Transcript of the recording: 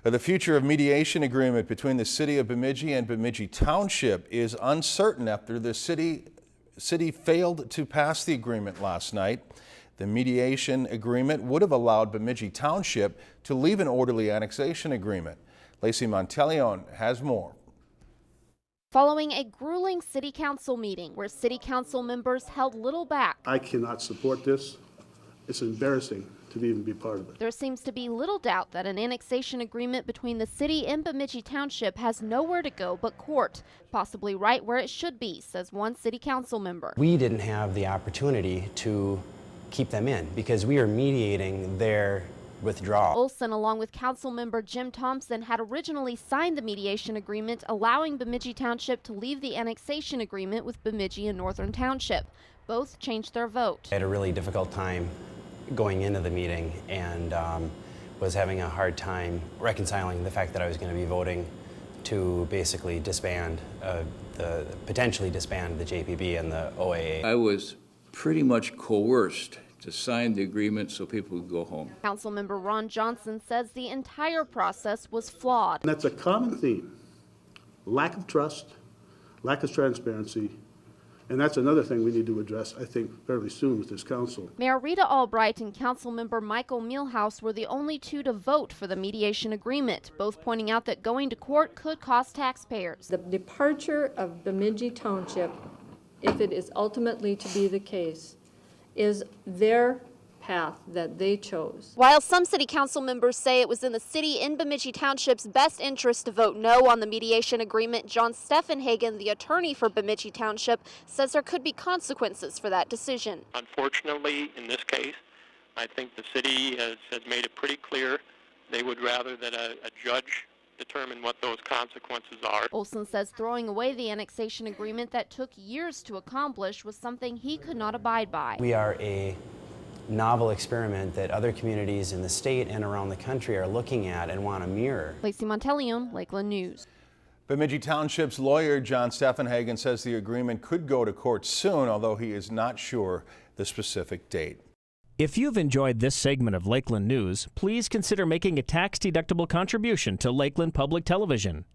The future of mediation agreement between the city of Bemidji and Bemidji Township is uncertain after the city failed to pass the agreement last night. The mediation agreement would have allowed Bemidji Township to leave an orderly annexation agreement. Lacey Monteleone has more. Following a grueling city council meeting where city council members held little back. I cannot support this. It's embarrassing to even be part of it. There seems to be little doubt that an annexation agreement between the city and Bemidji Township has nowhere to go but court, possibly right where it should be, says one city council member. We didn't have the opportunity to keep them in because we are mediating their withdrawal. Olson, along with council member Jim Thompson, had originally signed the mediation agreement allowing Bemidji Township to leave the annexation agreement with Bemidji and Northern Township. Both changed their vote. I had a really difficult time going into the meeting and was having a hard time reconciling the fact that I was going to be voting to basically disband, potentially disband the JPB and the OAA. I was pretty much coerced to sign the agreement so people would go home. Councilmember Ron Johnson says the entire process was flawed. And that's a common theme. Lack of trust, lack of transparency, and that's another thing we need to address, I think, fairly soon with this council. Mayor Rita Albright and Councilmember Michael Mielhaus were the only two to vote for the mediation agreement, both pointing out that going to court could cost taxpayers. The departure of Bemidji Township, if it is ultimately to be the case, is their path that they chose. While some city council members say it was in the city and Bemidji Township's best interest to vote no on the mediation agreement, John Steffenhagen, the attorney for Bemidji Township, says there could be consequences for that decision. Unfortunately, in this case, I think the city has made it pretty clear they would rather that a judge determine what those consequences are. Olson says throwing away the annexation agreement that took years to accomplish was something he could not abide by. We are a novel experiment that other communities in the state and around the country are looking at and want to mirror. Lacey Monteleone, Lakeland News. Bemidji Township's lawyer John Steffenhagen says the agreement could go to court soon, although he is not sure the specific date. If you've enjoyed this segment of Lakeland News, please consider making a tax-deductible contribution to Lakeland Public Television.